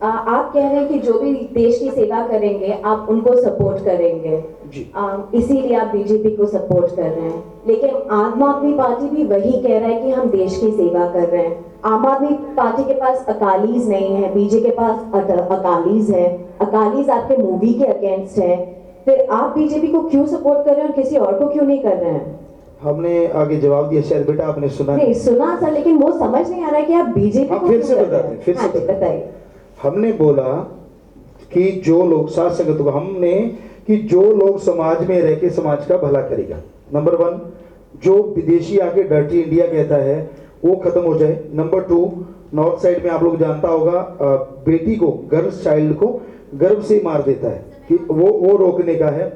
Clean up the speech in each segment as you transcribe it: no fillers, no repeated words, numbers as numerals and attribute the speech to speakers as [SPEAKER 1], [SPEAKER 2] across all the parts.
[SPEAKER 1] आप कह रहे हैं कि जो भी देश की सेवा करेंगे आप उनको सपोर्ट करेंगे
[SPEAKER 2] जी।
[SPEAKER 1] इसीलिए आप बीजेपी को सपोर्ट कर रहे हैं, लेकिन आम आदमी पार्टी भी वही कह रहा है कि हम देश की सेवा कर रहे हैं। आम आदमी पार्टी के पास अकालीज नहीं है, बीजेपी के पास अकालीज है, अकालीज आपके मूवी के अगेंस्ट है, फिर आप बीजेपी को क्यों सपोर्ट कर रहे हैं और किसी और को क्यों नहीं कर रहे हैं?
[SPEAKER 2] हमने आगे जवाब दिया, शायद बेटा आपने सुना
[SPEAKER 1] नहीं सुना सर, लेकिन वो समझ नहीं आ रहा है कि आप बीजेपी को
[SPEAKER 2] फिर
[SPEAKER 1] क्यों
[SPEAKER 2] से
[SPEAKER 1] कर रहे
[SPEAKER 2] बताते
[SPEAKER 1] हैं।
[SPEAKER 2] हैं, फिर
[SPEAKER 1] हाँ
[SPEAKER 2] से
[SPEAKER 1] जी, बताइए।
[SPEAKER 2] हमने बोला कि जो लोग साथ संगत को हमने कि जो लोग समाज में रह के समाज का भला करेगा, नंबर 1, जो विदेशी आके डर्टी इंडिया कहता है वो खत्म हो जाए। नंबर 2, नॉर्थ साइड में आप लोग जानता होगा बेटी को, गर्ल्स चाइल्ड को गर्भ से मार देता है, कि वो रोकने का है।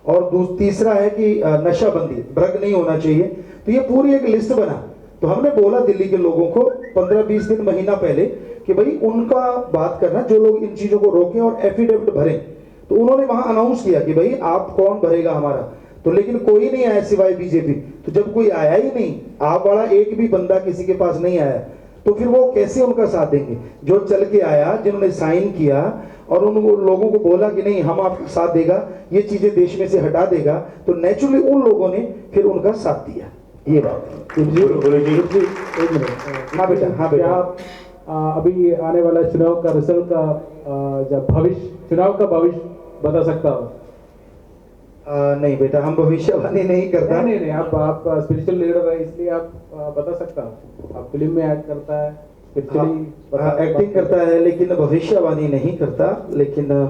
[SPEAKER 2] और तीसरा है कि नशाबंदी, ड्रग नहीं होना चाहिए। तो ये पूरी एक लिस्ट बना। तो हमने बोला दिल्ली के लोगों को 15-20 दिन, महीना पहले कि भाई उनका बात करना, जो लोग इन चीजों को रोकें और एफिडेविट भरें। तो उन्होंने वहां अनाउंस किया कि भाई आप कौन भरेगा हमारा, तो लेकिन कोई नहीं आया सिवाय बीजेपी। तो जब कोई आया ही नहीं, आप वाला एक भी बंदा किसी के पास नहीं आया, तो फिर वो कैसे उनका साथ देंगे? जो चल के आया, जिन्होंने साइन किया और उन लोगों को बोला कि नहीं हम आपका साथ देगा, ये चीजें देश में से हटा देगा, तो नेचुरली उन लोगों ने फिर उनका साथ दिया। ये बात।
[SPEAKER 3] एक मिनट।
[SPEAKER 2] हाँ बेटा, हाँ बेटा।
[SPEAKER 3] क्या आप अभी आने वाला चुनाव का रिजल्ट का जब भविष्य, चुनाव का भविष्य बता सकता हो?
[SPEAKER 2] नहीं बेटा, हम भविष्यवाणी नहीं करता।
[SPEAKER 3] नहीं, आप स्पिरिचुअल लीडर है, इसलिए आप बता सकता हो। आप फिल्म में एक्ट करता है,
[SPEAKER 2] एक्टिंग करता है, लेकिन भविष्यवाणी नहीं करता। लेकिन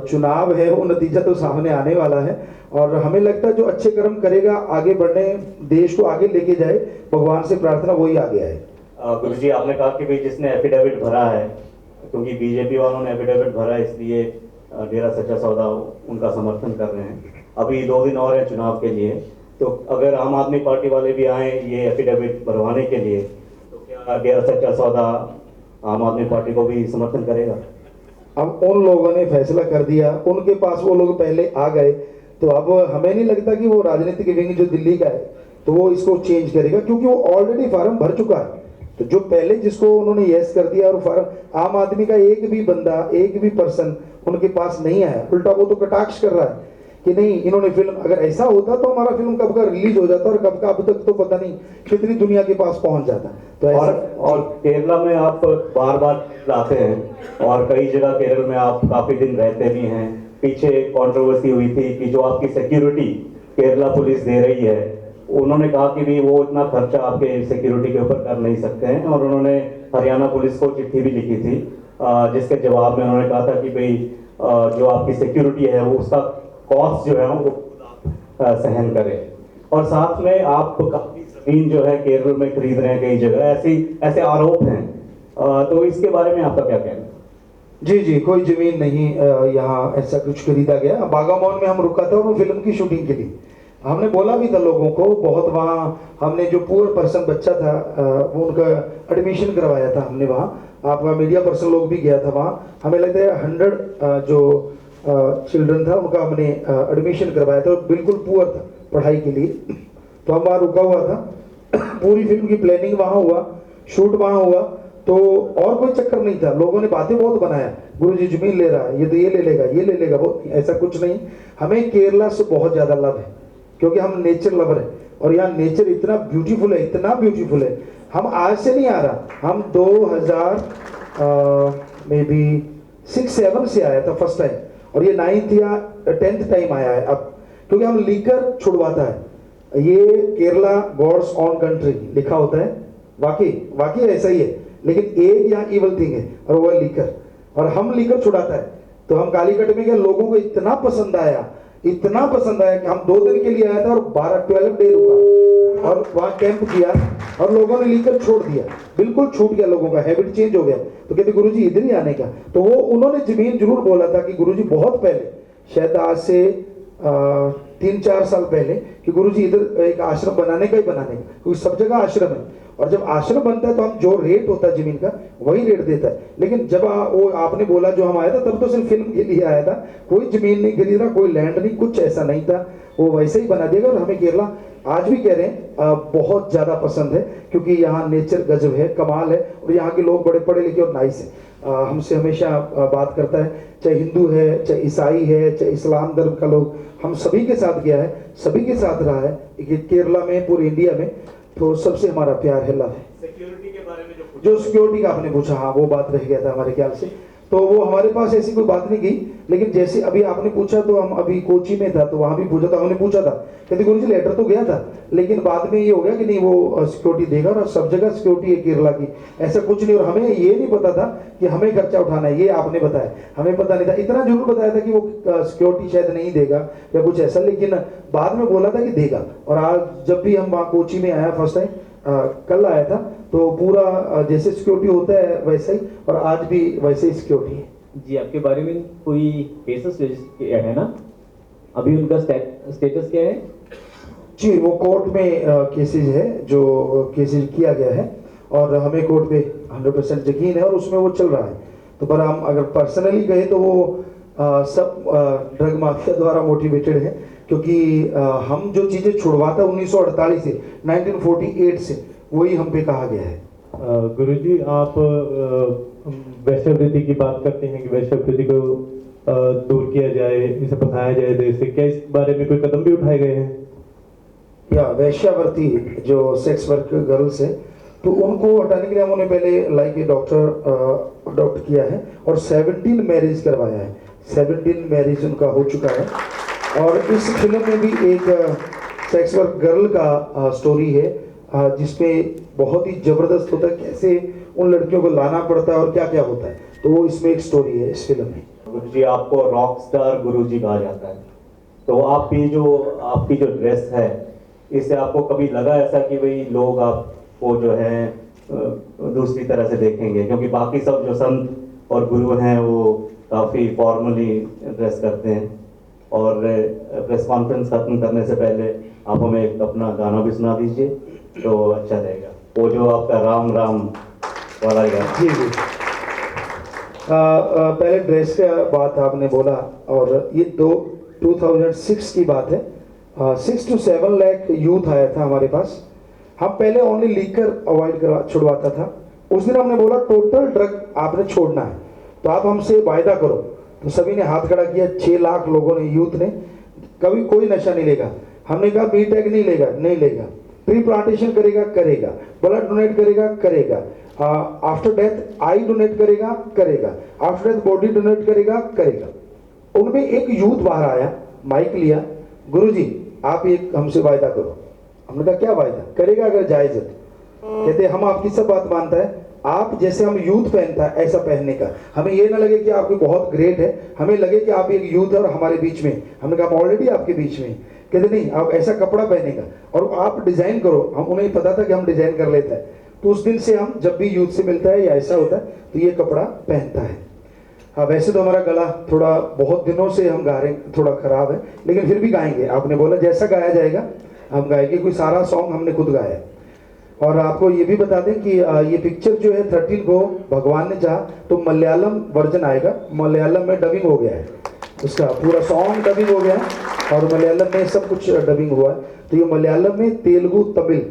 [SPEAKER 2] चुनाव है, वो नतीजा तो सामने आने वाला है, और हमें लगता है जो अच्छे कर्म करेगा, आगे बढ़ने, देश को आगे लेके जाए, भगवान से प्रार्थना वही आगे आए।
[SPEAKER 4] गुरु जी, आपने कहा कि भाई जिसने एफिडेविट भरा है, क्योंकि बीजेपी वालों ने एफिडेविट भरा है, इसलिए डेरा सच्चा सौदा उनका समर्थन कर रहे हैं। अभी 2 दिन और है चुनाव के लिए, तो अगर आम आदमी पार्टी वाले भी आए ये एफिडेविट भरवाने के लिए, तो क्या डेरा सच्चा सौदा आम आदमी पार्टी को भी समर्थन करेगा?
[SPEAKER 2] अब उन लोगों ने फैसला कर दिया, उनके पास वो लोग पहले आ गए, तो अब हमें नहीं लगता कि वो राजनीतिक विंग जो दिल्ली का है तो वो इसको चेंज करेगा, क्योंकि वो ऑलरेडी फार्म भर चुका है। तो जो पहले जिसको उन्होंने यस कर दिया, और फार्म आम आदमी का एक भी बंदा, एक भी पर्सन उनके पास नहीं आया, उल्टा वो तो कटाक्ष कर रहा है कि नहीं इन्होंने फिल्म, अगर ऐसा होता तो हमारा फिल्म कब का रिलीज हो जाता और कब का, अब तक तो पता नहीं कितनी दुनिया के पास पहुंच जाता। तो ऐसा
[SPEAKER 4] और केरला में आप बार बार आते हैं और कई जगह केरल में आप काफी दिन रहते भी हैं। पीछे कंट्रोवर्सी हुई थी कि जो आपकी सिक्योरिटी केरला पुलिस दे रही है, उन्होंने कहा कि भी वो इतना खर्चा आपके सिक्योरिटी के ऊपर कर नहीं सकते हैं, और उन्होंने हरियाणा पुलिस को चिट्ठी भी लिखी थी, जिसके जवाब में उन्होंने कहा था कि भाई जो आपकी सिक्योरिटी है वो उसका कॉस्ट जो है वो सहन करें। और साथ में आप काफी जमीन जो है केरल में खरीद रहे हैं कई जगह, ऐसे आरोप हैं, तो इसके बारे में आपका क्या कहना है?
[SPEAKER 2] जी, कोई जमीन नहीं यहाँ ऐसा कुछ खरीदा गया। बागामोन में हम रुका था वो फिल्म की शूटिंग के लिए। हमने बोला भी था लोगों को, बहुत वहाँ हमने जो पुअर पर्सन बच्चा था वो उनका एडमिशन करवाया था हमने वहाँ। आपका मीडिया पर्सन लोग भी गया था वहाँ। हमें लगता है 100 जो चिल्ड्रन था उनका हमने एडमिशन करवाया था, बिल्कुल पुअर था पढ़ाई के लिए। तो हम वहाँ रुका हुआ था, पूरी फिल्म की प्लानिंग वहाँ हुआ, शूट वहाँ हुआ, तो और कोई चक्कर नहीं था। लोगों ने बातें बहुत बनाया, गुरुजी जमीन ले रहा है, ये तो ये ले लेगा, ये ले लेगा, वो ऐसा कुछ नहीं। हमें केरला से बहुत ज़्यादा लव है, क्योंकि हम नेचर लवर है, और यहाँ नेचर इतना ब्यूटीफुल है, इतना ब्यूटीफुल है। हम आज से नहीं आ रहा, हम 2000 मे बी 6-7 से आया था फर्स्ट टाइम, और ये 9th या 10th टाइम आया है अब, क्योंकि हम लीकर छुड़वाता है। ये केरला गॉड्स ऑन कंट्री लिखा होता है, वाकई ऐसा ही है, लेकिन एक यहाँ इवल थिंग है और वो है लीकर, और हम लीकर छुड़ाता है। तो हम कालीकट में गए, लोगों को इतना पसंद आया कि हम 2 दिन के लिए आया था और 12 डे रुका और वहाँ कैंप किया, और लोगों ने लीकर छोड़ दिया, बिल्कुल छूट गया, लोगों का हैबिट चेंज हो गया। तो कहते गुरुजी इधर ही आने का। तो वो उन्होंने जमीन जरूर बोला था कि गुरुजी बहुत पहले, शायद आज से 3-4 साल पहले, कि गुरुजी इधर एक आश्रम बनाने का, क्योंकि सब जगह आश्रम है, और जब आश्रम बनता है तो हम जो रेट होता है जमीन का वही रेट देता है। लेकिन जब वो आपने बोला जो हम आया था, तब तो सिर्फ फिल्म के लिए आया था, कोई जमीन नहीं खरीद रहा, कोई लैंड नहीं, कुछ ऐसा नहीं था, वो वैसे ही बना देगा। और हमें केरला आज भी कह रहे हैं बहुत ज़्यादा पसंद है, क्योंकि यहाँ नेचर गजब है, कमाल है, और यहाँ के लोग बड़े पढ़े लिखे और नाइस हैं। हमसे हमेशा बात करता है, चाहे हिंदू है, चाहे ईसाई है, चाहे इस्लाम धर्म का लोग, हम सभी के साथ गया है, सभी के साथ रहा है, केरला में, पूरे इंडिया में, तो सबसे हमारा प्यार है, लव है।
[SPEAKER 4] सिक्योरिटी के बारे में
[SPEAKER 2] जो सिक्योरिटी का आपने पूछा, हाँ वो बात रह गया था हमारे ख्याल से, तो वो हमारे पास ऐसी कोई बात नहीं गई, लेकिन जैसे अभी आपने पूछा, तो हम अभी कोची में था, तो वहाँ भी पूछा, तो हमने पूछा था, कहते गुरुजी लेटर तो गया था, लेकिन बाद में ये हो गया कि नहीं वो सिक्योरिटी देगा, और सब जगह सिक्योरिटी है केरला की, ऐसा कुछ नहीं। और हमें ये नहीं पता था कि हमें खर्चा उठाना है, ये आपने बताया, हमें पता नहीं था। इतना जरूर बताया था कि वो सिक्योरिटी शायद नहीं देगा या कुछ ऐसा, लेकिन बाद में बोला था कि देगा। और आज जब भी हम वहाँ कोची में आया फर्स्ट टाइम, कल आया था, तो पूरा जैसे सिक्योरिटी होता है वैसे ही, और आज भी वैसे ही सिक्योरिटी है।
[SPEAKER 5] जी, आपके बारे में कोई केसेस रजिस्टर है ना? अभी उनका स्टेटस क्या है?
[SPEAKER 2] जी, वो कोर्ट में केसेज है, जो केसेज किया गया है, और हमें कोर्ट पे 100% यकीन है, और उसमें वो चल रहा है। तो पर हम अगर पर्सनली कहें तो वो सब ड्रग माफिया द्वारा मोटिवेटेड है, क्योंकि हम जो चीज़ें छुड़वाता 1948 से 1948 से, वही हम पे कहा गया है।
[SPEAKER 6] गुरुजी, आप वैश्यवृत्ति की बात करते हैं कि वैश्यवृत्ति को दूर किया जाए, इसे भगाया जाए देश से, क्या इस बारे में कोई कदम भी उठाए गए हैं?
[SPEAKER 2] या वैश्यावृत्ति जो सेक्स वर्क गर्ल्स है, तो उनको हटाने के लिए हमने पहले लाइक डॉक्टर अडॉप्ट किया है, और 17 मैरिज करवाया है, 17 मैरिज उनका हो चुका है। और इस फिल्म में भी एक सेक्स वर्क गर्ल का स्टोरी है, जिसमें बहुत ही जबरदस्त होता है, कैसे उन लड़कियों को लाना पड़ता है और क्या क्या होता है, तो वो इसमें एक स्टोरी है इस फिल्म में।
[SPEAKER 4] गुरुजी, आपको रॉक स्टार गुरुजी कहा जाता है, तो आपकी जो ड्रेस है, इससे आपको कभी लगा ऐसा कि भाई लोग आपको जो है दूसरी तरह से देखेंगे? क्योंकि बाकी सब जो संत और गुरु हैं वो काफ़ी फॉर्मली ड्रेस करते हैं, और प्रेस कॉन्फ्रेंस खत्म करने से पहले आप हमें एक अपना गाना भी सुना दीजिए तो अच्छा रहेगा, वो जो आपका राम राम वाला गाना।
[SPEAKER 2] जी जी, पहले ड्रेस का बात आपने बोला, और ये 2006 की बात है। 6 to 7 लाख यूथ आया था हमारे पास। हम पहले ओनली लीकर अवॉइड छुड़वाता था। उस दिन हमने बोला टोटल ड्रग आपने छोड़ना है, तो आप हमसे वायदा करो। तो सभी ने हाथ खड़ा किया, 6 लाख लोगों ने, यूथ ने, कभी कोई नशा नहीं लेगा। हमने कहा बी टेक नहीं लेगा, नहीं लेगा, प्री प्लांटेशन करेगा, करेगा, ब्लड डोनेट करेगा, करेगा, आफ्टर डेथ आई डोनेट करेगा, करेगा, आफ्टर डेथ बॉडी डोनेट करेगा, करेगा। उनमें एक यूथ बाहर आया, माइक लिया, गुरुजी आप एक हमसे वायदा करो। हमने कहा क्या वायदा? करेगा अगर जायज है तो। कहते हम आपकी सब बात मानता है, आप जैसे हम यूथ पहनता है ऐसा पहनने का, हमें ये ना लगे कि आपको बहुत ग्रेट है, हमें लगे कि आप एक यूथ है और हमारे बीच में। हमने कहा हम ऑलरेडी आपके बीच में। कहते नहीं, आप ऐसा कपड़ा पहनेगा और आप डिजाइन करो। हम उन्हें पता था कि हम डिजाइन कर लेते हैं, तो उस दिन से हम जब भी यूथ से मिलता है या ऐसा होता है तो ये कपड़ा पहनता है। हाँ, वैसे तो हमारा गला थोड़ा बहुत दिनों से हम गा रहे हैं, थोड़ा खराब है, लेकिन फिर भी गाएंगे। आपने बोला जैसा गाया जाएगा हम गाएंगे, कोई सारा सॉन्ग हमने खुद गाया है। और आपको ये भी बता दें कि ये पिक्चर जो है 13 को भगवान ने चाहा तो मलयालम वर्जन आएगा, मलयालम में डबिंग हो गया है, उसका पूरा सॉन्ग डबिंग हो गया है और मलयालम में सब कुछ डबिंग हुआ है। तो ये मलयालम में, तेलुगु, तमिल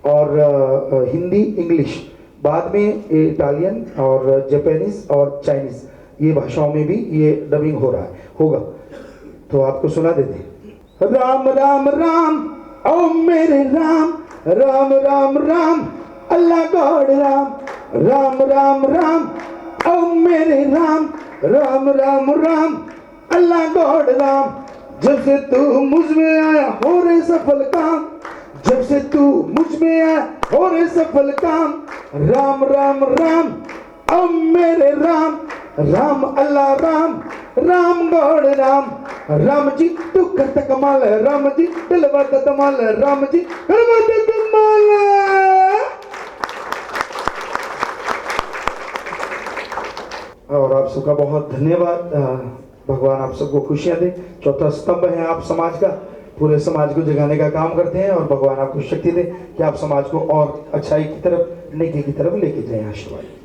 [SPEAKER 2] और हिंदी, इंग्लिश, बाद में इटालियन और जापानीज और चाइनीज, ये भाषाओं में भी ये डबिंग हो रहा है, होगा। तो आपको सुना देते हैं। राम राम राम ओ मेरे राम, राम राम राम अल्लाह गॉड राम, राम राम राम ओ मेरे राम, राम राम राम अल्लाह गॉड राम। जब से तू मुझ में आया हो रे सफल काम, जब से तू मुझ में आया हो रे सफल काम। राम राम राम ओ मेरे राम, राम अल्लाह राम, राम गॉड राम। राम जी तू करता कमाल, राम जी दिलवाता कमाल, राम जी करवाता कमाल। और आप सबका बहुत धन्यवाद। भगवान आप सबको खुशियां दे। चौथा स्तंभ है आप समाज का, पूरे समाज को जगाने का काम करते हैं, और भगवान आपको शक्ति दे कि आप समाज को और अच्छाई की तरफ, नेकी की तरफ लेके जाएं। आशीर्वाद।